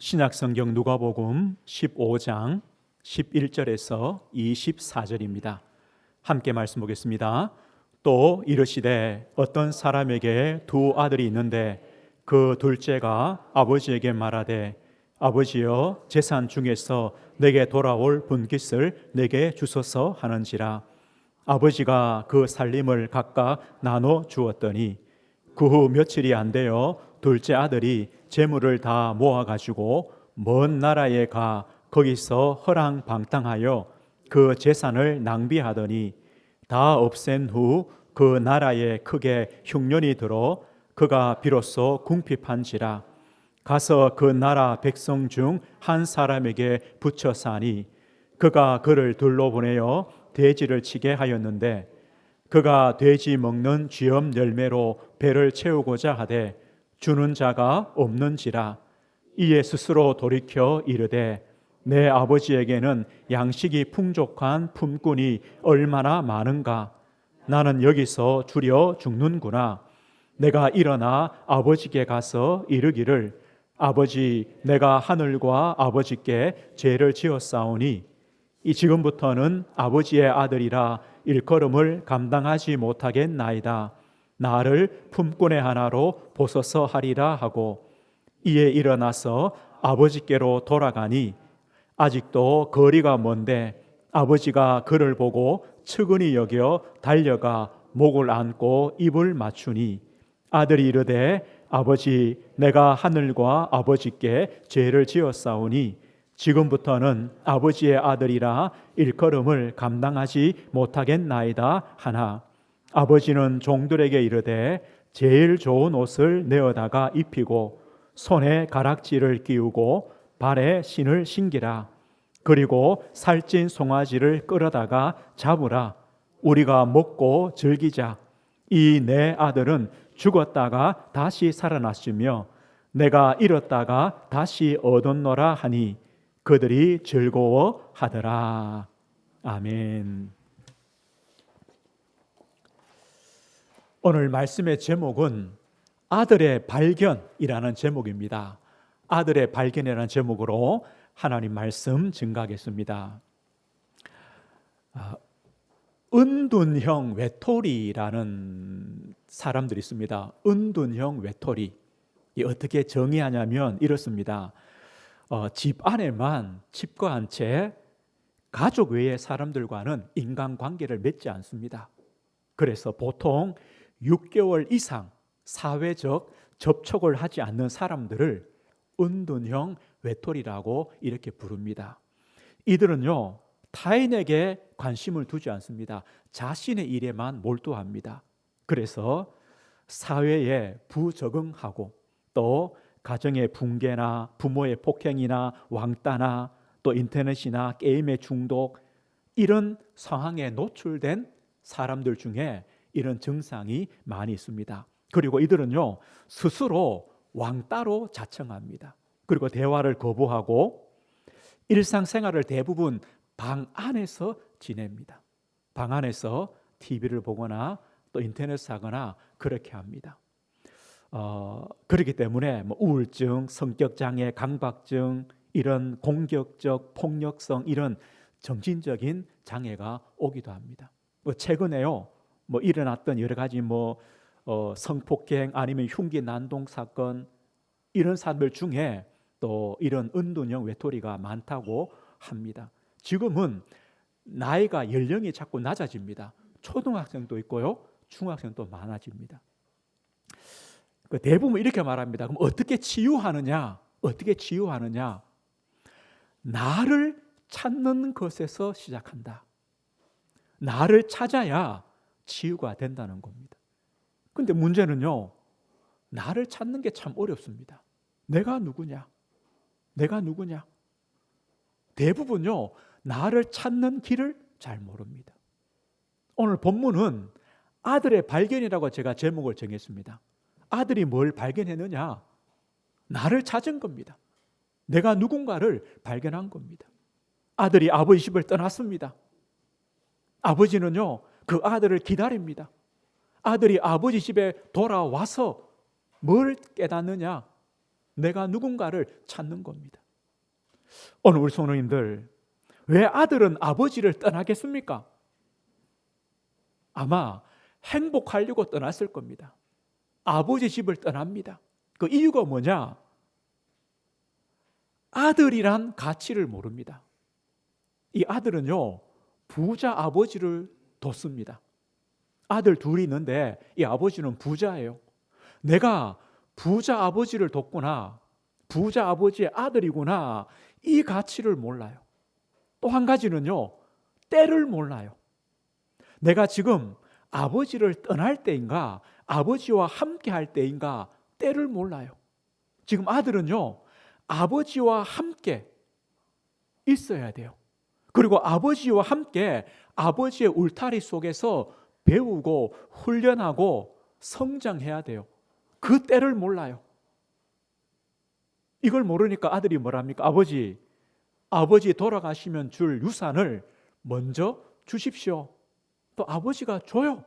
신약성경 누가복음 15장 11절에서 24절입니다. 함께 말씀 보겠습니다. 또 이르시되 어떤 사람에게 두 아들이 있는데 그 둘째가 아버지에게 말하되 아버지여 재산 중에서 내게 돌아올 분깃을 내게 주소서 하는지라. 아버지가 그 살림을 각각 나눠 주었더니 그 후 며칠이 안 되어 둘째 아들이 재물을 다 모아가지고 먼 나라에 가 거기서 허랑방탕하여 그 재산을 낭비하더니 다 없앤 후 그 나라에 크게 흉년이 들어 그가 비로소 궁핍한지라. 가서 그 나라 백성 중 한 사람에게 붙여 사니 그가 그를 둘러보내어 돼지를 치게 하였는데 그가 돼지 먹는 쥐염 열매로 배를 채우고자 하되 주는 자가 없는지라. 이에 스스로 돌이켜 이르되 내 아버지에게는 양식이 풍족한 품꾼이 얼마나 많은가. 나는 여기서 주려 죽는구나. 내가 일어나 아버지께 가서 이르기를 아버지, 내가 하늘과 아버지께 죄를 지었사오니 이 지금부터는 아버지의 아들이라 일컬음을 감당하지 못하겠나이다. 나를 품꾼의 하나로 보소서 하리라 하고 이에 일어나서 아버지께로 돌아가니 아직도 거리가 먼데 아버지가 그를 보고 측은히 여겨 달려가 목을 안고 입을 맞추니 아들이 이르되 아버지, 내가 하늘과 아버지께 죄를 지었사오니 지금부터는 아버지의 아들이라 일컬음을 감당하지 못하겠나이다 하나 아버지는 종들에게 이르되 제일 좋은 옷을 내어다가 입히고 손에 가락지를 끼우고 발에 신을 신기라. 그리고 살찐 송아지를 끌어다가 잡으라. 우리가 먹고 즐기자. 이 내 아들은 죽었다가 다시 살아났으며 내가 잃었다가 다시 얻었노라 하니 그들이 즐거워하더라. 아멘. 오늘 말씀의 제목은 아들의 발견이라는 제목입니다. 아들의 발견이라는 제목으로 하나님 말씀 증가하겠습니다. 은둔형 외톨이라는 사람들이 있습니다. 은둔형 외톨이. 어떻게 정의하냐면 이렇습니다. 집 안에만 집거한 채 가족 외의 사람들과는 인간관계를 맺지 않습니다. 그래서 보통 6개월 이상 사회적 접촉을 하지 않는 사람들을 은둔형 외톨이라고 이렇게 부릅니다. 이들은요, 타인에게 관심을 두지 않습니다. 자신의 일에만 몰두합니다. 그래서 사회에 부적응하고 또 가정의 붕괴나 부모의 폭행이나 왕따나 또 인터넷이나 게임의 중독 이런 상황에 노출된 사람들 중에 이런 증상이 많이 있습니다. 그리고 이들은요 스스로 왕따로 자청합니다. 그리고 대화를 거부하고 일상생활을 대부분 방 안에서 지냅니다. 방 안에서 TV를 보거나 또 인터넷을 하거나 그렇게 합니다. 그렇기 때문에 우울증, 성격장애, 강박증 이런 공격적 폭력성 이런 정신적인 장애가 오기도 합니다. 최근에요 일어났던 여러 가지 성폭행 아니면 흉기 난동 사건 이런 사람들 중에 또 이런 은둔형 외톨이가 많다고 합니다. 지금은 나이가 연령이 자꾸 낮아집니다. 초등학생도 있고요, 중학생도 많아집니다. 대부분 이렇게 말합니다. 그럼 어떻게 치유하느냐? 어떻게 치유하느냐? 나를 찾는 것에서 시작한다. 나를 찾아야 치유가 된다는 겁니다. 그런데 문제는요, 나를 찾는 게 참 어렵습니다. 내가 누구냐? 내가 누구냐? 대부분요, 나를 찾는 길을 잘 모릅니다. 오늘 본문은 아들의 발견이라고 제가 제목을 정했습니다. 아들이 뭘 발견했느냐? 나를 찾은 겁니다. 내가 누군가를 발견한 겁니다. 아들이 아버지 집을 떠났습니다. 아버지는요, 그 아들을 기다립니다. 아들이 아버지 집에 돌아와서 뭘 깨닫느냐? 내가 누군가를 찾는 겁니다. 오늘 우리 성도님들, 왜 아들은 아버지를 떠나겠습니까? 아마 행복하려고 떠났을 겁니다. 아버지 집을 떠납니다. 그 이유가 뭐냐? 아들이란 가치를 모릅니다. 이 아들은요, 부자 아버지를 뒀습니다. 아들 둘이 있는데 이 아버지는 부자예요. 내가 부자 아버지를 뒀구나, 부자 아버지의 아들이구나, 이 가치를 몰라요. 또 한 가지는요, 때를 몰라요. 내가 지금 아버지를 떠날 때인가, 아버지와 함께 할 때인가, 때를 몰라요. 지금 아들은요, 아버지와 함께 있어야 돼요. 그리고 아버지와 함께 아버지의 울타리 속에서 배우고 훈련하고 성장해야 돼요. 그 때를 몰라요. 이걸 모르니까 아들이 뭐랍니까? 아버지 돌아가시면 줄 유산을 먼저 주십시오. 또 아버지가 줘요.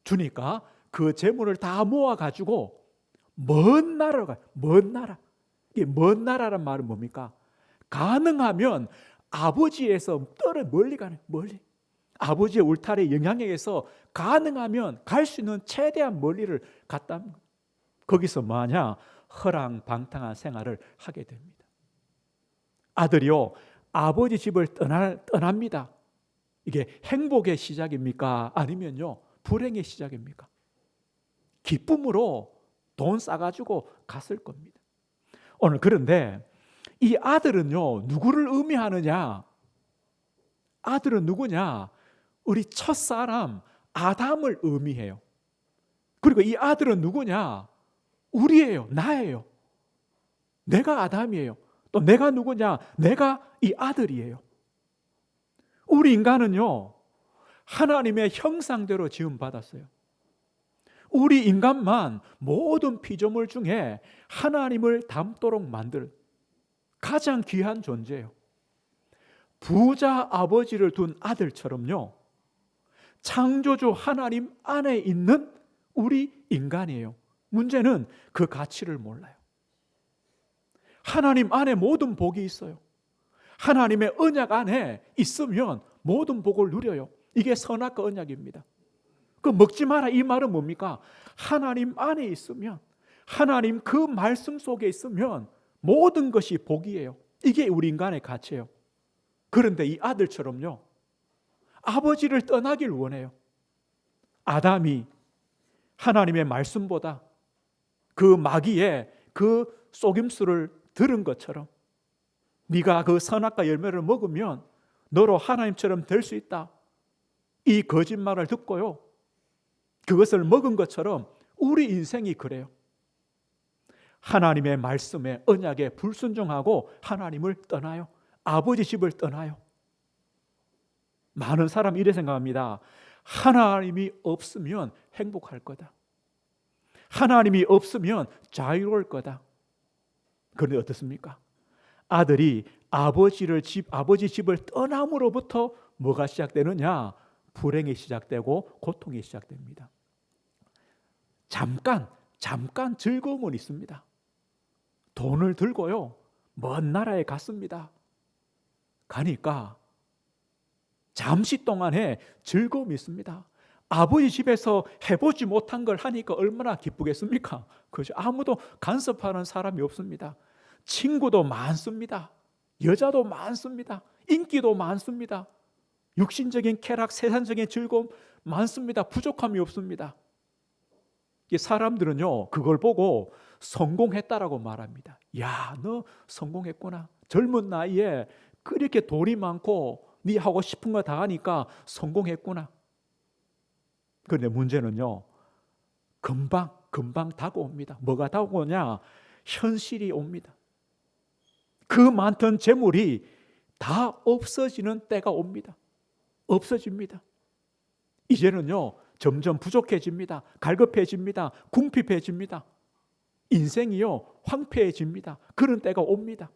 주니까 그 재물을 다 모아가지고 먼 나라로 가요. 먼 나라. 이게 먼 나라란 말은 뭡니까? 가능하면 아버지에서 멀리 가는, 멀리. 아버지의 울타리 영향력에서 가능하면 갈 수 있는 최대한 멀리를 갔다. 거기서 뭐하냐? 허랑방탕한 생활을 하게 됩니다. 아들이요, 아버지 집을 떠납니다. 이게 행복의 시작입니까? 아니면요, 불행의 시작입니까? 기쁨으로 돈 싸가지고 갔을 겁니다. 오늘 그런데 이 아들은요, 누구를 의미하느냐? 아들은 누구냐? 우리 첫사람 아담을 의미해요. 그리고 이 아들은 누구냐? 우리예요. 나예요. 내가 아담이에요. 또 내가 누구냐? 내가 이 아들이에요. 우리 인간은요, 하나님의 형상대로 지음받았어요. 우리 인간만 모든 피조물 중에 하나님을 닮도록 만들 가장 귀한 존재예요. 부자 아버지를 둔 아들처럼요, 창조주 하나님 안에 있는 우리 인간이에요. 문제는 그 가치를 몰라요. 하나님 안에 모든 복이 있어요. 하나님의 언약 안에 있으면 모든 복을 누려요. 이게 선악과 언약입니다. 그 먹지 마라 이 말은 뭡니까? 하나님 안에 있으면, 하나님 그 말씀 속에 있으면 모든 것이 복이에요. 이게 우리 인간의 가치예요. 그런데 이 아들처럼요, 아버지를 떠나길 원해요. 아담이 하나님의 말씀보다 그 마귀의 그 속임수를 들은 것처럼, 네가 그 선악과 열매를 먹으면 너로 하나님처럼 될 수 있다, 이 거짓말을 듣고요, 그것을 먹은 것처럼 우리 인생이 그래요. 하나님의 말씀에, 언약에 불순종하고 하나님을 떠나요. 아버지 집을 떠나요. 많은 사람이 이래 생각합니다. 하나님이 없으면 행복할 거다. 하나님이 없으면 자유로울 거다. 그런데 어떻습니까? 아들이 아버지 집을 떠남으로부터 뭐가 시작되느냐? 불행이 시작되고 고통이 시작됩니다. 잠깐 즐거움은 있습니다. 돈을 들고요, 먼 나라에 갔습니다. 가니까 잠시 동안의 즐거움이 있습니다. 아버지 집에서 해보지 못한 걸 하니까 얼마나 기쁘겠습니까? 그죠? 아무도 간섭하는 사람이 없습니다. 친구도 많습니다. 여자도 많습니다. 인기도 많습니다. 육신적인 쾌락, 세상적인 즐거움 많습니다. 부족함이 없습니다. 사람들은요, 그걸 보고 성공했다라고 말합니다. 야, 너 성공했구나. 젊은 나이에 그렇게 돈이 많고 네 하고 싶은 거 다 하니까 성공했구나. 그런데 문제는요, 금방 다가옵니다. 뭐가 다가오냐? 현실이 옵니다. 그 많던 재물이 다 없어지는 때가 옵니다. 없어집니다. 이제는요, 점점 부족해집니다. 갈급해집니다. 궁핍해집니다. 인생이요, 황폐해집니다. 그런 때가 옵니다.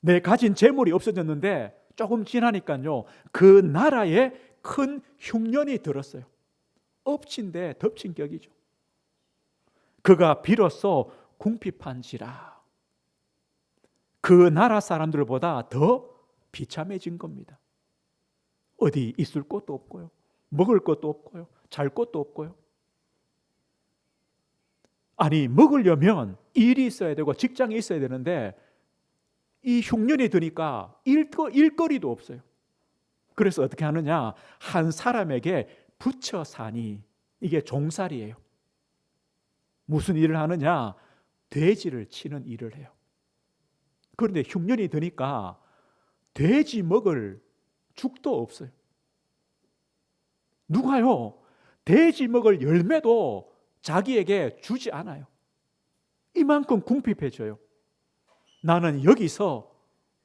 내 가진 재물이 없어졌는데 조금 지나니까요, 그 나라에 큰 흉년이 들었어요. 엎친 데 덮친 격이죠. 그가 비로소 궁핍한지라. 그 나라 사람들보다 더 비참해진 겁니다. 어디 있을 곳도 없고요, 먹을 것도 없고요, 잘 곳도 없고요. 아니, 먹으려면 일이 있어야 되고 직장이 있어야 되는데 이 흉년이 드니까 일거리도 없어요. 그래서 어떻게 하느냐, 한 사람에게 붙여 사니, 이게 종살이에요. 무슨 일을 하느냐, 돼지를 치는 일을 해요. 그런데 흉년이 드니까 돼지 먹을 죽도 없어요. 누가요, 돼지 먹을 열매도 자기에게 주지 않아요. 이만큼 궁핍해져요. 나는 여기서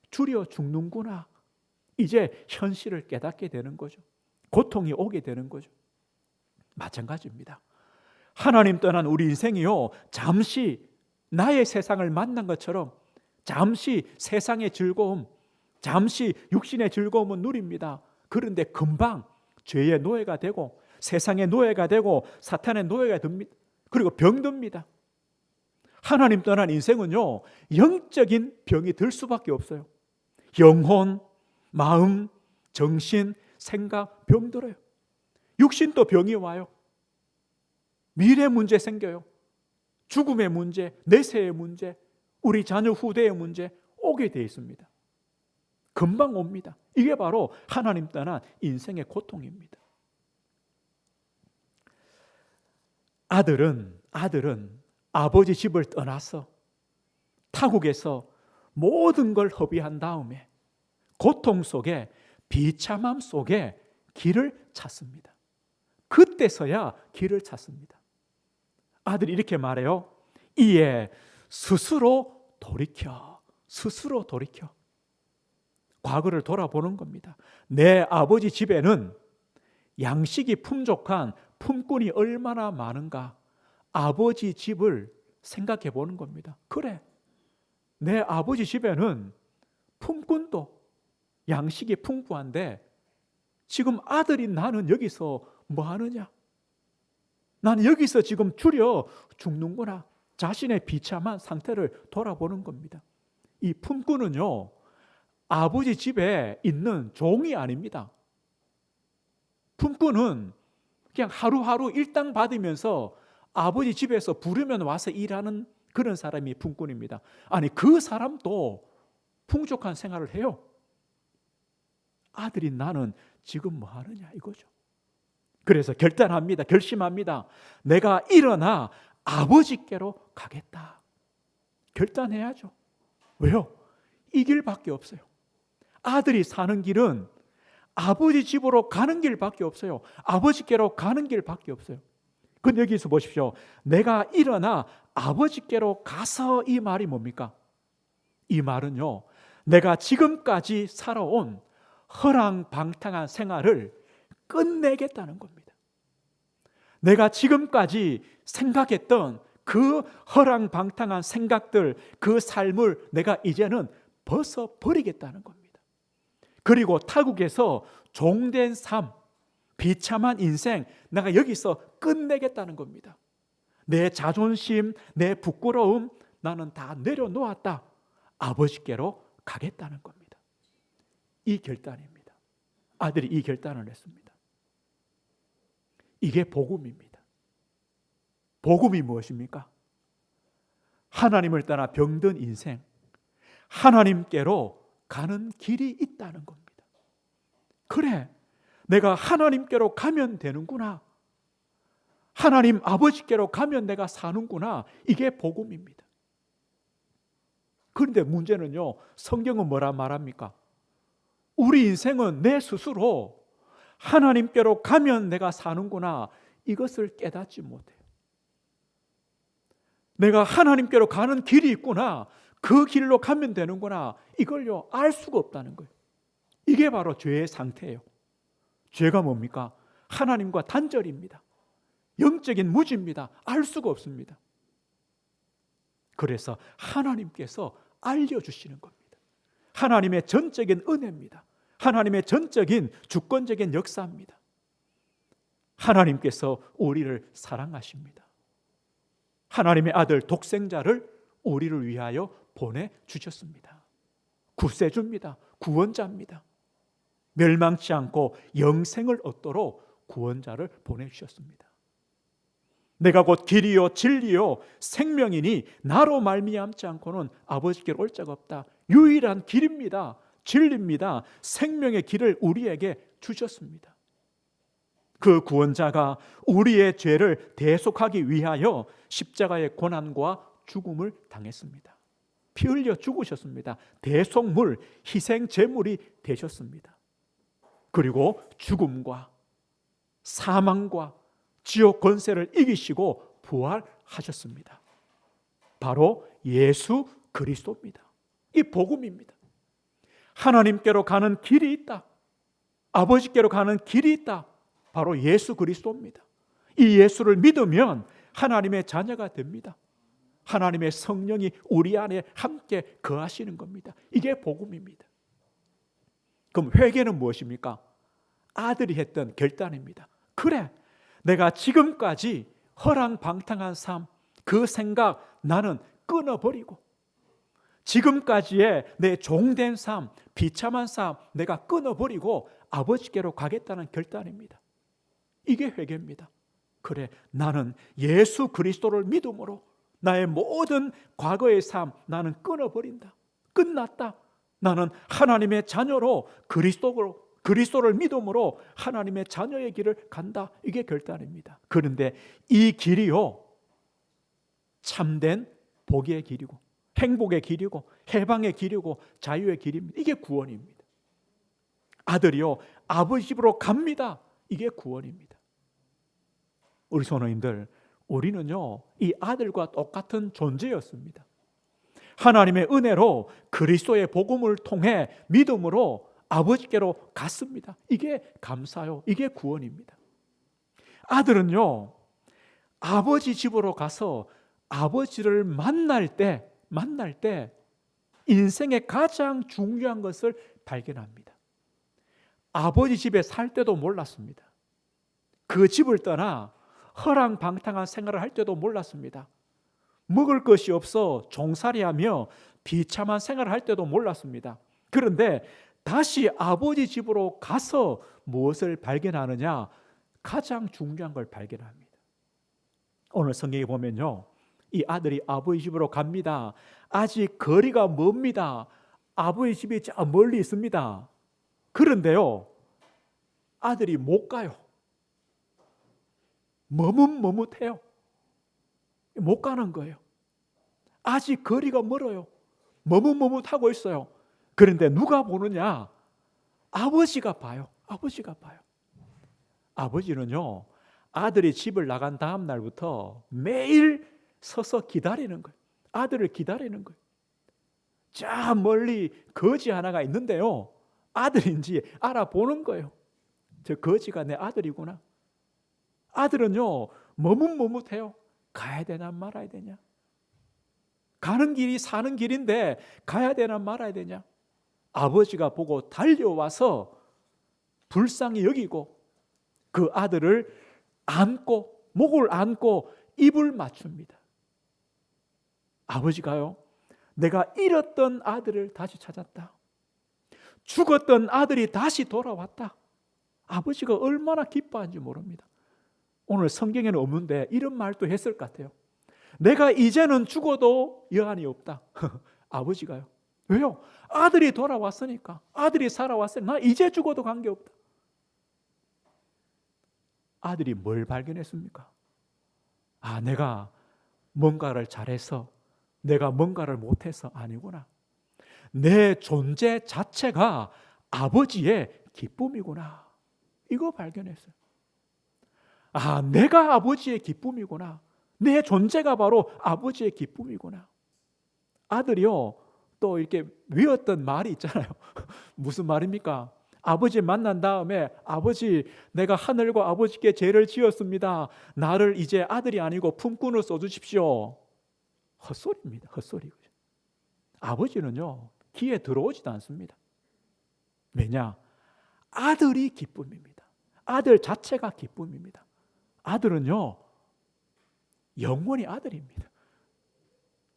줄여 죽는구나. 이제 현실을 깨닫게 되는 거죠. 고통이 오게 되는 거죠. 마찬가지입니다. 하나님 떠난 우리 인생이요, 잠시 나의 세상을 만난 것처럼 잠시 세상의 즐거움, 잠시 육신의 즐거움은 누립니다. 그런데 금방 죄의 노예가 되고 세상의 노예가 되고 사탄의 노예가 됩니다. 그리고 병듭니다. 하나님 떠난 인생은요, 영적인 병이 들 수밖에 없어요. 영혼, 마음, 정신, 생각 병들어요. 육신도 병이 와요. 미래 문제 생겨요. 죽음의 문제, 내세의 문제, 우리 자녀 후대의 문제 오게 돼 있습니다. 금방 옵니다. 이게 바로 하나님 떠난 인생의 고통입니다. 아들은 아버지 집을 떠나서 타국에서 모든 걸 허비한 다음에 고통 속에, 비참함 속에 길을 찾습니다. 그때서야 길을 찾습니다. 아들이 이렇게 말해요. 이에 스스로 돌이켜. 과거를 돌아보는 겁니다. 내 아버지 집에는 양식이 풍족한 품꾼이 얼마나 많은가. 아버지 집을 생각해 보는 겁니다. 그래, 내 아버지 집에는 품꾼도 양식이 풍부한데 지금 아들인 나는 여기서 뭐 하느냐? 나는 여기서 지금 줄여 죽는구나. 자신의 비참한 상태를 돌아보는 겁니다. 이 품꾼은요, 아버지 집에 있는 종이 아닙니다. 품꾼은 그냥 하루하루 일당 받으면서 아버지 집에서 부르면 와서 일하는 그런 사람이 품꾼입니다. 아니, 그 사람도 풍족한 생활을 해요. 아들인 나는 지금 뭐 하느냐 이거죠. 그래서 결심합니다. 내가 일어나 아버지께로 가겠다. 결단해야죠. 왜요? 이 길밖에 없어요. 아들이 사는 길은 아버지 집으로 가는 길밖에 없어요. 아버지께로 가는 길밖에 없어요. 근데 여기서 보십시오. 내가 일어나 아버지께로 가서, 이 말이 뭡니까? 이 말은요, 내가 지금까지 살아온 허랑방탕한 생활을 끝내겠다는 겁니다. 내가 지금까지 생각했던 그 허랑방탕한 생각들, 그 삶을 내가 이제는 벗어버리겠다는 겁니다. 그리고 타국에서 종된 삶, 비참한 인생, 내가 여기서 끝내겠다는 겁니다. 내 자존심, 내 부끄러움, 나는 다 내려놓았다. 아버지께로 가겠다는 겁니다. 이 결단입니다. 아들이 이 결단을 했습니다. 이게 복음입니다. 복음이 무엇입니까? 하나님을 떠나 병든 인생, 하나님께로 가는 길이 있다는 겁니다. 그래, 내가 하나님께로 가면 되는구나. 하나님 아버지께로 가면 내가 사는구나. 이게 복음입니다. 그런데 문제는요, 성경은 뭐라 말합니까? 우리 인생은 내 스스로 하나님께로 가면 내가 사는구나, 이것을 깨닫지 못해요. 내가 하나님께로 가는 길이 있구나, 그 길로 가면 되는구나, 이걸요 알 수가 없다는 거예요. 이게 바로 죄의 상태예요. 죄가 뭡니까? 하나님과 단절입니다. 영적인 무지입니다. 알 수가 없습니다. 그래서 하나님께서 알려주시는 겁니다. 하나님의 전적인 은혜입니다. 하나님의 전적인 주권적인 역사입니다. 하나님께서 우리를 사랑하십니다. 하나님의 아들 독생자를 우리를 위하여 보내주셨습니다. 구세주입니다. 구원자입니다. 멸망치 않고 영생을 얻도록 구원자를 보내주셨습니다. 내가 곧 길이요 진리요 생명이니 나로 말미암지 않고는 아버지께로 올 자가 없다. 유일한 길입니다. 진리입니다. 생명의 길을 우리에게 주셨습니다. 그 구원자가 우리의 죄를 대속하기 위하여 십자가의 고난과 죽음을 당했습니다. 피 흘려 죽으셨습니다. 대속물, 희생 제물이 되셨습니다. 그리고 죽음과 사망과 지옥 권세를 이기시고 부활하셨습니다. 바로 예수 그리스도입니다. 이 복음입니다. 하나님께로 가는 길이 있다. 아버지께로 가는 길이 있다. 바로 예수 그리스도입니다. 이 예수를 믿으면 하나님의 자녀가 됩니다. 하나님의 성령이 우리 안에 함께 거하시는 겁니다. 이게 복음입니다. 그럼 회개는 무엇입니까? 아들이 했던 결단입니다. 그래, 내가 지금까지 허랑방탕한 삶, 그 생각 나는 끊어버리고 지금까지의 내 종된 삶, 비참한 삶 내가 끊어버리고 아버지께로 가겠다는 결단입니다. 이게 회개입니다. 그래, 나는 예수 그리스도를 믿음으로 나의 모든 과거의 삶 나는 끊어버린다. 끝났다. 나는 하나님의 자녀로 그리스도를 믿음으로 하나님의 자녀의 길을 간다. 이게 결단입니다. 그런데 이 길이요, 참된 복의 길이고 행복의 길이고 해방의 길이고 자유의 길입니다. 이게 구원입니다. 아들이요, 아버지 집으로 갑니다. 이게 구원입니다. 우리 선호님들, 우리는요 이 아들과 똑같은 존재였습니다. 하나님의 은혜로 그리스도의 복음을 통해 믿음으로 아버지께로 갔습니다. 이게 감사요. 이게 구원입니다. 아들은요 아버지 집으로 가서 아버지를 만날 때 인생의 가장 중요한 것을 발견합니다. 아버지 집에 살 때도 몰랐습니다. 그 집을 떠나 허랑방탕한 생활을 할 때도 몰랐습니다. 먹을 것이 없어 종살이하며 비참한 생활을 할 때도 몰랐습니다. 그런데 다시 아버지 집으로 가서 무엇을 발견하느냐? 가장 중요한 걸 발견합니다. 오늘 성경에 보면요, 이 아들이 아버지 집으로 갑니다. 아직 거리가 멉니다. 아버지 집이 저 멀리 있습니다. 그런데요, 아들이 못 가요. 머뭇머뭇해요. 못 가는 거예요. 아직 거리가 멀어요. 머뭇머뭇하고 있어요. 그런데 누가 보느냐? 아버지가 봐요. 아버지가 봐요. 아버지는요, 아들이 집을 나간 다음 날부터 매일 서서 기다리는 거예요. 아들을 기다리는 거예요. 저 멀리 거지 하나가 있는데요, 아들인지 알아보는 거예요. 저 거지가 내 아들이구나. 아들은요 머뭇머뭇해요. 가야 되나 말아야 되냐? 가는 길이 사는 길인데 가야 되나 말아야 되냐? 아버지가 보고 달려와서 불쌍히 여기고 그 아들을 안고 목을 안고 입을 맞춥니다. 아버지가요, 내가 잃었던 아들을 다시 찾았다. 죽었던 아들이 다시 돌아왔다. 아버지가 얼마나 기뻐한지 모릅니다. 오늘 성경에는 없는데 이런 말도 했을 것 같아요. 내가 이제는 죽어도 여한이 없다. 아버지가요. 왜요? 아들이 돌아왔으니까. 아들이 살아왔으니까 나 이제 죽어도 관계없다. 아들이 뭘 발견했습니까? 아, 내가 뭔가를 잘해서 내가 뭔가를 못해서 아니구나. 내 존재 자체가 아버지의 기쁨이구나. 이거 발견했어요. 아, 내가 아버지의 기쁨이구나. 내 존재가 바로 아버지의 기쁨이구나. 아들이요, 또 이렇게 외웠던 말이 있잖아요. 무슨 말입니까? 아버지 만난 다음에, 아버지, 내가 하늘과 아버지께 죄를 지었습니다. 나를 이제 아들이 아니고 품꾼으로 써주십시오. 헛소리입니다. 헛소리. 아버지는요 귀에 들어오지도 않습니다. 왜냐? 아들이 기쁨입니다. 아들 자체가 기쁨입니다. 아들은요 영원히 아들입니다.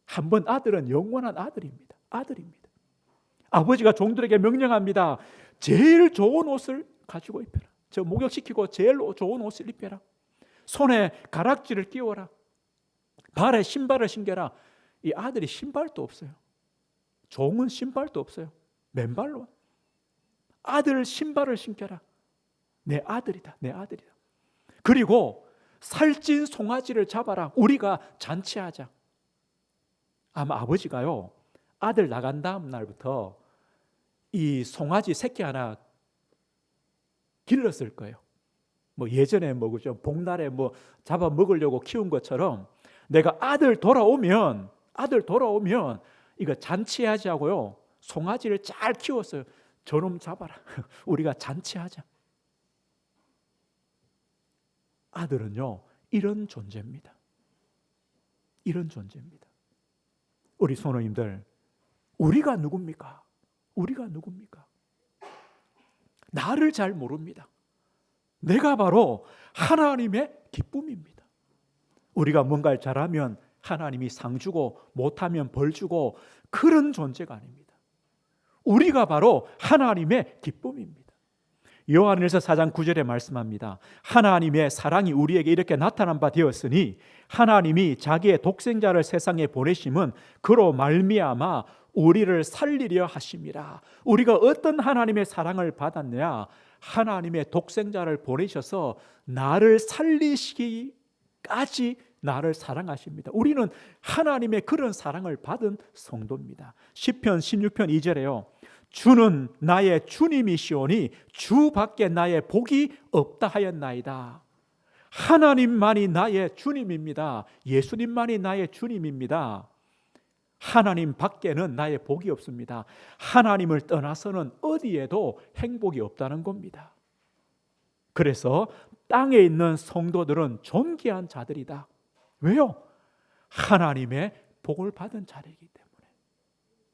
한번 아들은 영원한 아들입니다. 아들입니다. 아버지가 종들에게 명령합니다. 제일 좋은 옷을 가지고 입혀라. 저 목욕시키고 제일 좋은 옷을 입혀라. 손에 가락지를 끼워라. 발에 신발을 신겨라. 이 아들이 신발도 없어요. 종은 신발도 없어요. 맨발로. 아들 신발을 신겨라. 내 아들이다. 내 아들이다. 그리고 살찐 송아지를 잡아라. 우리가 잔치하자. 아마 아버지가요, 아들 나간 다음 날부터 이 송아지 새끼 하나 길렀을 거예요. 뭐 예전에 뭐 그죠, 복날에 뭐 잡아 먹으려고 키운 것처럼 내가 아들 돌아오면 이거 잔치하지 하고요, 송아지를 잘 키웠어요. 저놈 잡아라. 우리가 잔치하자. 아들은요, 이런 존재입니다. 이런 존재입니다. 우리 성도님들, 우리가 누굽니까? 우리가 누굽니까? 나를 잘 모릅니다. 내가 바로 하나님의 기쁨입니다. 우리가 뭔가를 잘하면 하나님이 상 주고 못하면 벌 주고 그런 존재가 아닙니다. 우리가 바로 하나님의 기쁨입니다. 요한일서 4장 9절에 말씀합니다. 하나님의 사랑이 우리에게 이렇게 나타난 바 되었으니 하나님이 자기의 독생자를 세상에 보내심은 그로 말미암아 우리를 살리려 하심이라. 우리가 어떤 하나님의 사랑을 받았냐? 하나님의 독생자를 보내셔서 나를 살리시기까지 나를 사랑하십니다. 우리는 하나님의 그런 사랑을 받은 성도입니다. 시편 16편 2절에요. 주는 나의 주님이시오니 주밖에 나의 복이 없다 하였나이다. 하나님만이 나의 주님입니다. 예수님만이 나의 주님입니다. 하나님 밖에는 나의 복이 없습니다. 하나님을 떠나서는 어디에도 행복이 없다는 겁니다. 그래서 땅에 있는 성도들은 존귀한 자들이다. 왜요? 하나님의 복을 받은 자들이기 때문에,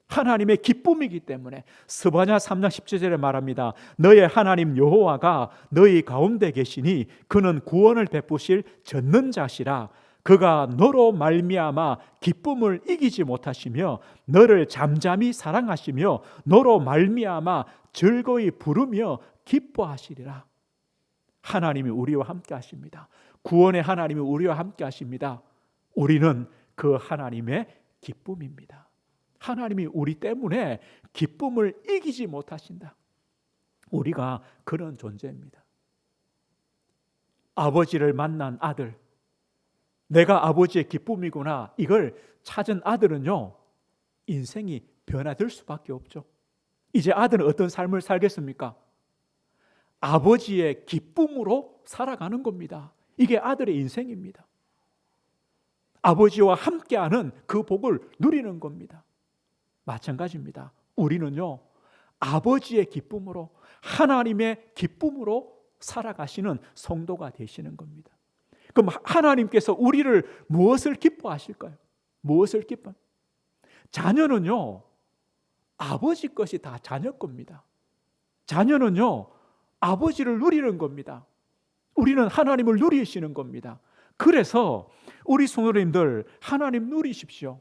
하나님의 기쁨이기 때문에. 스바냐 3장 17절에 말합니다. 너의 하나님 여호와가 너희 가운데 계시니 그는 구원을 베푸실 전능자시라. 그가 너로 말미암아 기쁨을 이기지 못하시며 너를 잠잠히 사랑하시며 너로 말미암아 즐거이 부르며 기뻐하시리라. 하나님이 우리와 함께 하십니다. 구원의 하나님이 우리와 함께 하십니다. 우리는 그 하나님의 기쁨입니다. 하나님이 우리 때문에 기쁨을 이기지 못하신다. 우리가 그런 존재입니다. 아버지를 만난 아들, 내가 아버지의 기쁨이구나, 이걸 찾은 아들은요, 인생이 변화될 수밖에 없죠. 이제 아들은 어떤 삶을 살겠습니까? 아버지의 기쁨으로 살아가는 겁니다. 이게 아들의 인생입니다. 아버지와 함께하는 그 복을 누리는 겁니다. 마찬가지입니다. 우리는요, 아버지의 기쁨으로, 하나님의 기쁨으로 살아가시는 성도가 되시는 겁니다. 그럼 하나님께서 우리를 무엇을 기뻐하실까요? 무엇을 기뻐? 자녀는요, 아버지 것이 다 자녀 겁니다. 자녀는요, 아버지를 누리는 겁니다. 우리는 하나님을 누리시는 겁니다. 그래서 우리 성도님들, 하나님 누리십시오.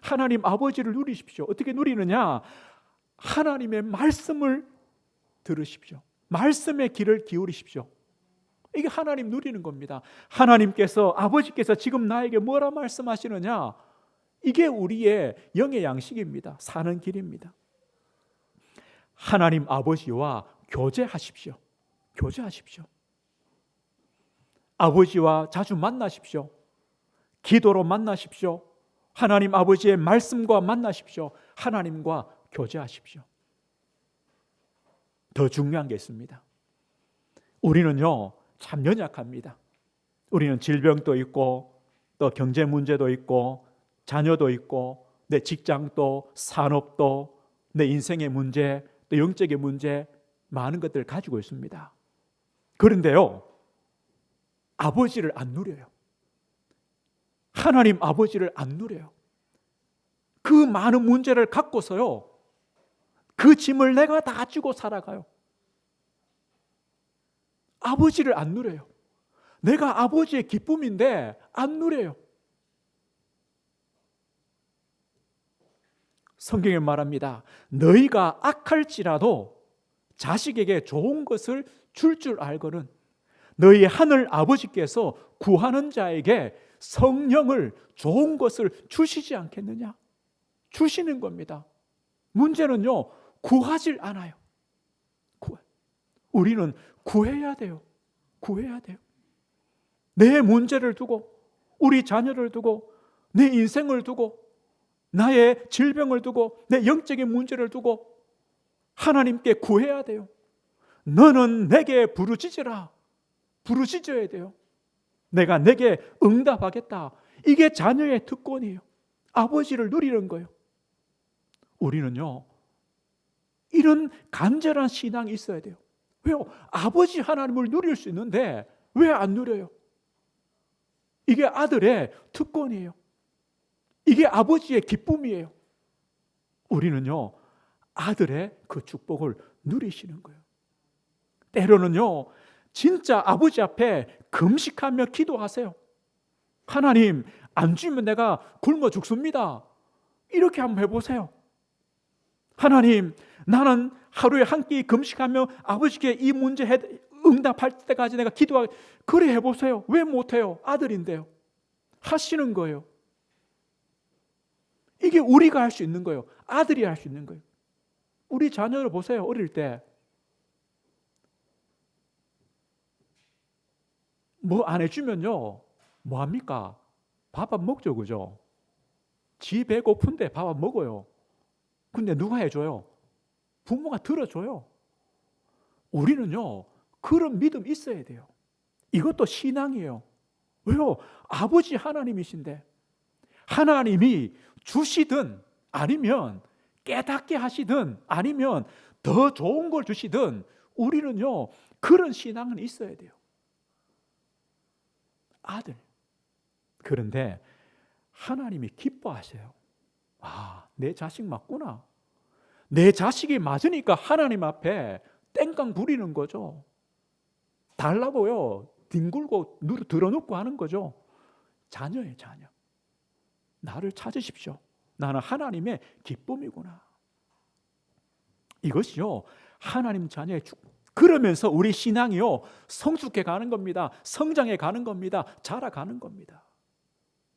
하나님 아버지를 누리십시오. 어떻게 누리느냐? 하나님의 말씀을 들으십시오. 말씀의 귀를 기울이십시오. 이게 하나님 누리는 겁니다. 하나님께서, 아버지께서 지금 나에게 뭐라 말씀하시느냐? 이게 우리의 영의 양식입니다. 사는 길입니다. 하나님 아버지와 교제하십시오. 교제하십시오. 아버지와 자주 만나십시오. 기도로 만나십시오. 하나님 아버지의 말씀과 만나십시오. 하나님과 교제하십시오. 더 중요한 게 있습니다. 우리는요, 참 연약합니다. 우리는 질병도 있고 또 경제 문제도 있고 자녀도 있고 내 직장도 산업도 내 인생의 문제 또 영적인 문제 많은 것들을 가지고 있습니다. 그런데요, 아버지를 안 누려요. 하나님 아버지를 안 누려요. 그 많은 문제를 갖고서요, 그 짐을 내가 다 지고 살아가요. 아버지를 안 누려요. 내가 아버지의 기쁨인데 안 누려요. 성경에 말합니다. 너희가 악할지라도 자식에게 좋은 것을 줄 줄 알거든 너희 하늘 아버지께서 구하는 자에게 성령을 좋은 것을 주시지 않겠느냐? 주시는 겁니다. 문제는요, 구하질 않아요. 우리는 구해야 돼요. 구해야 돼요. 내 문제를 두고, 우리 자녀를 두고, 내 인생을 두고, 나의 질병을 두고, 내 영적인 문제를 두고 하나님께 구해야 돼요. 너는 내게 부르짖으라. 부르짖어야 돼요. 내가 내게 응답하겠다. 이게 자녀의 특권이에요. 아버지를 누리는 거예요. 우리는요, 이런 간절한 신앙이 있어야 돼요. 왜요? 아버지 하나님을 누릴 수 있는데 왜 안 누려요? 이게 아들의 특권이에요. 이게 아버지의 기쁨이에요. 우리는요, 아들의 그 축복을 누리시는 거예요. 때로는요, 진짜 아버지 앞에 금식하며 기도하세요. 하나님, 안 주면 내가 굶어 죽습니다. 이렇게 한번 해보세요. 하나님, 나는 하루에 한 끼 금식하며 아버지께 이 문제 응답할 때까지 내가 기도하게. 그래 해보세요. 왜 못해요? 아들인데요. 하시는 거예요. 이게 우리가 할 수 있는 거예요. 아들이 할 수 있는 거예요. 우리 자녀를 보세요. 어릴 때 뭐 안 해주면요, 뭐 합니까? 밥 안 먹죠, 그죠? 지 배고픈데 밥 안 먹어요. 근데 누가 해줘요? 부모가 들어줘요. 우리는요, 그런 믿음 있어야 돼요. 이것도 신앙이에요. 왜요? 아버지 하나님이신데 하나님이 주시든 아니면 깨닫게 하시든 아니면 더 좋은 걸 주시든 우리는요, 그런 신앙은 있어야 돼요. 아들. 그런데 하나님이 기뻐하세요. 아, 내 자식 맞구나. 내 자식이 맞으니까 하나님 앞에 땡깡 부리는 거죠. 달라고요. 뒹굴고 들어눕고 하는 거죠. 자녀예요, 자녀. 나를 찾으십시오. 나는 하나님의 기쁨이구나. 이것이요, 하나님 자녀의 축복. 그러면서 우리 신앙이요, 성숙해 가는 겁니다. 성장해 가는 겁니다. 자라가는 겁니다.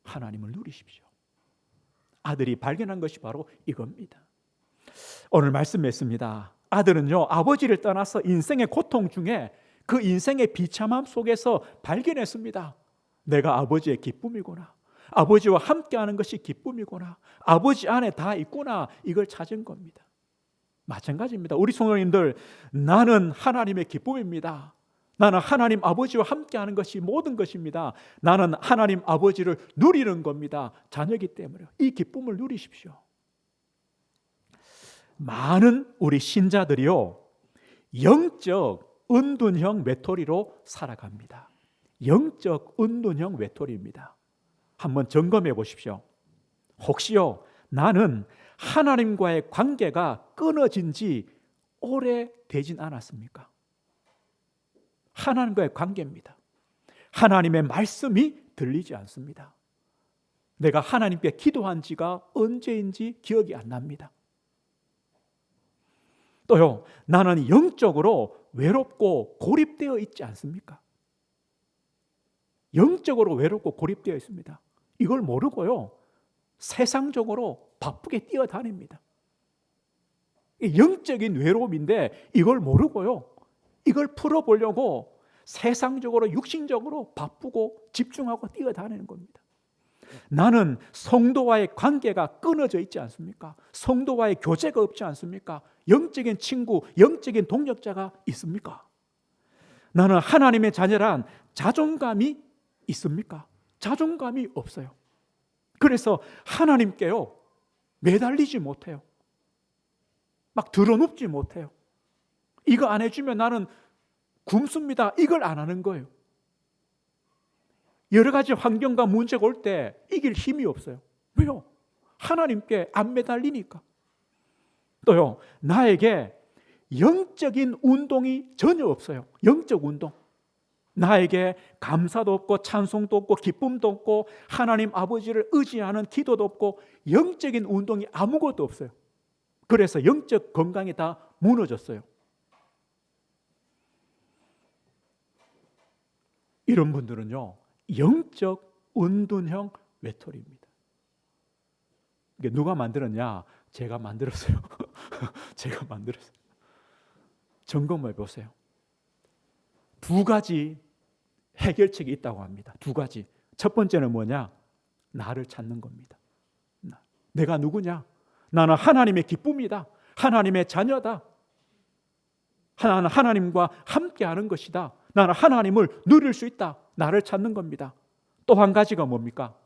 하나님을 누리십시오. 아들이 발견한 것이 바로 이겁니다. 오늘 말씀했습니다. 아들은요, 아버지를 떠나서 인생의 고통 중에 그 인생의 비참함 속에서 발견했습니다. 내가 아버지의 기쁨이구나. 아버지와 함께하는 것이 기쁨이구나. 아버지 안에 다 있구나. 이걸 찾은 겁니다. 마찬가지입니다. 우리 성도님들, 나는 하나님의 기쁨입니다. 나는 하나님 아버지와 함께하는 것이 모든 것입니다. 나는 하나님 아버지를 누리는 겁니다. 자녀이기 때문에 이 기쁨을 누리십시오. 많은 우리 신자들이요, 영적 은둔형 외톨이로 살아갑니다. 영적 은둔형 외톨이입니다. 한번 점검해 보십시오. 혹시요, 나는 하나님과의 관계가 끊어진 지 오래되진 않았습니까? 하나님과의 관계입니다. 하나님의 말씀이 들리지 않습니다. 내가 하나님께 기도한 지가 언제인지 기억이 안 납니다. 또요, 나는 영적으로 외롭고 고립되어 있지 않습니까? 영적으로 외롭고 고립되어 있습니다. 이걸 모르고요, 세상적으로 바쁘게 뛰어다닙니다. 영적인 외로움인데 이걸 모르고요, 이걸 풀어보려고 세상적으로 육신적으로 바쁘고 집중하고 뛰어다니는 겁니다. 나는 성도와의 관계가 끊어져 있지 않습니까? 성도와의 교제가 없지 않습니까? 영적인 친구, 영적인 동역자가 있습니까? 나는 하나님의 자녀란 자존감이 있습니까? 자존감이 없어요. 그래서 하나님께요, 매달리지 못해요. 막 드러눕지 못해요. 이거 안 해주면 나는 굶습니다. 이걸 안 하는 거예요. 여러 가지 환경과 문제가 올 때 이길 힘이 없어요. 왜요? 하나님께 안 매달리니까. 또요, 나에게 영적인 운동이 전혀 없어요. 영적 운동. 나에게 감사도 없고 찬송도 없고 기쁨도 없고 하나님 아버지를 의지하는 기도도 없고 영적인 운동이 아무것도 없어요. 그래서 영적 건강이 다 무너졌어요. 이런 분들은요, 영적 운동형 외톨이입니다. 이게 누가 만들었냐? 제가 만들었어요. 제가 만들었어요. 점검해 보세요. 두 가지 해결책이 있다고 합니다. 두 가지. 첫 번째는 뭐냐? 나를 찾는 겁니다. 내가 누구냐? 나는 하나님의 기쁨이다. 하나님의 자녀다. 나는 하나님과 함께하는 것이다. 나는 하나님을 누릴 수 있다. 나를 찾는 겁니다. 또 한 가지가 뭡니까?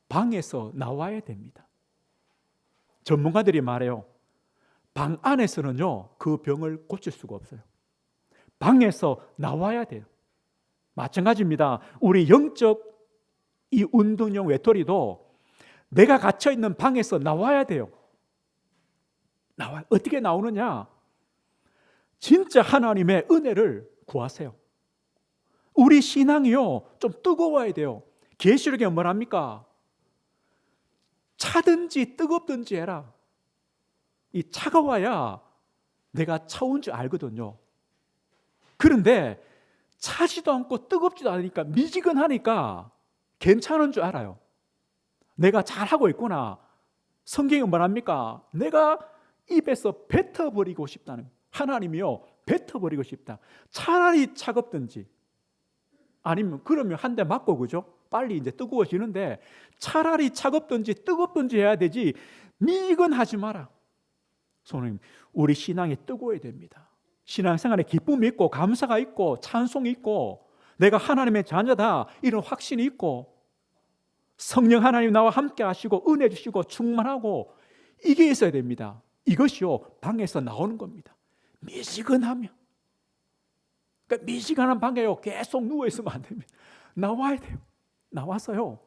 방에서 나와야 됩니다. 전문가들이 말해요. 방 안에서는요, 그 병을 고칠 수가 없어요. 방에서 나와야 돼요. 마찬가지입니다. 우리 영적 이 운동형 외톨이도 내가 갇혀 있는 방에서 나와야 돼요. 어떻게 나오느냐? 진짜 하나님의 은혜를 구하세요. 우리 신앙이요, 좀 뜨거워야 돼요. 계시록에 뭐랍니까? 차든지 뜨겁든지 해라. 이 차가워야 내가 차운 줄 알거든요. 그런데 차지도 않고 뜨겁지도 않으니까 미지근하니까 괜찮은 줄 알아요. 내가 잘하고 있구나. 성경은 뭐랍니까? 내가 입에서 뱉어버리고 싶다는, 하나님이요, 뱉어버리고 싶다. 차라리 차갑든지 아니면 그러면 한 대 맞고, 그죠? 빨리 이제 뜨거워지는데 차라리 차갑든지 뜨겁든지 해야 되지 미지근하지 마라. 손님, 우리 신앙이 뜨거워야 됩니다. 신앙생활에 기쁨이 있고 감사가 있고 찬송이 있고 내가 하나님의 자녀다 이런 확신이 있고 성령 하나님 나와 함께 하시고 은혜 주시고 충만하고 이게 있어야 됩니다. 이것이요, 방에서 나오는 겁니다. 미지근하면, 그러니까 미지근한 방에요 계속 누워있으면 안 됩니다. 나와야 돼요. 나와서요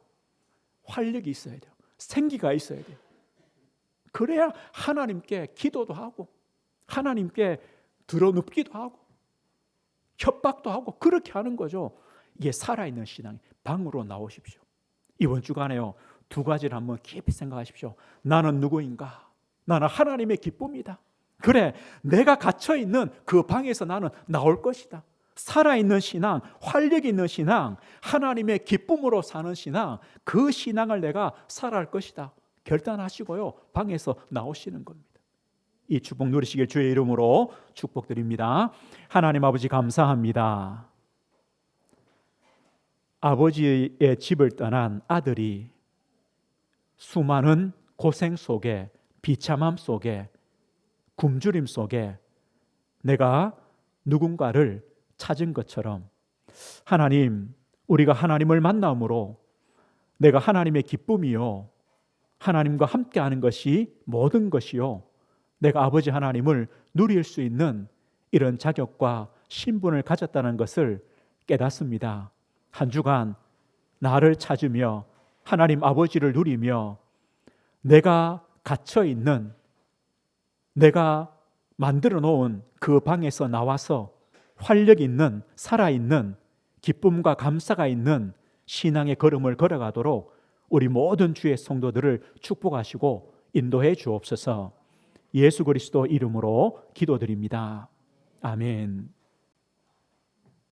활력이 있어야 돼요. 생기가 있어야 돼요. 그래야 하나님께 기도도 하고 하나님께 드러눕기도 하고 협박도 하고 그렇게 하는 거죠. 이게 살아있는 신앙. 방으로 나오십시오. 이번 주간에요, 두 가지를 한번 깊이 생각하십시오. 나는 누구인가? 나는 하나님의 기쁨이다. 그래, 내가 갇혀있는 그 방에서 나는 나올 것이다. 살아있는 신앙, 활력이 있는 신앙, 하나님의 기쁨으로 사는 신앙, 그 신앙을 내가 살아갈 것이다. 결단하시고요, 방에서 나오시는 겁니다. 이 축복 누리시길 주의 이름으로 축복드립니다. 하나님 아버지 감사합니다. 아버지의 집을 떠난 아들이 수많은 고생 속에, 비참함 속에, 굶주림 속에 내가 누군가를 찾은 것처럼 하나님, 우리가 하나님을 만남으로 내가 하나님의 기쁨이요, 하나님과 함께하는 것이 모든 것이요, 내가 아버지 하나님을 누릴 수 있는 이런 자격과 신분을 가졌다는 것을 깨닫습니다. 한 주간 나를 찾으며 하나님 아버지를 누리며 내가 갇혀있는, 내가 만들어 놓은 그 방에서 나와서 활력 있는, 살아있는, 기쁨과 감사가 있는 신앙의 걸음을 걸어가도록 우리 모든 주의 성도들을 축복하시고 인도해 주옵소서. 예수 그리스도 이름으로 기도드립니다. 아멘.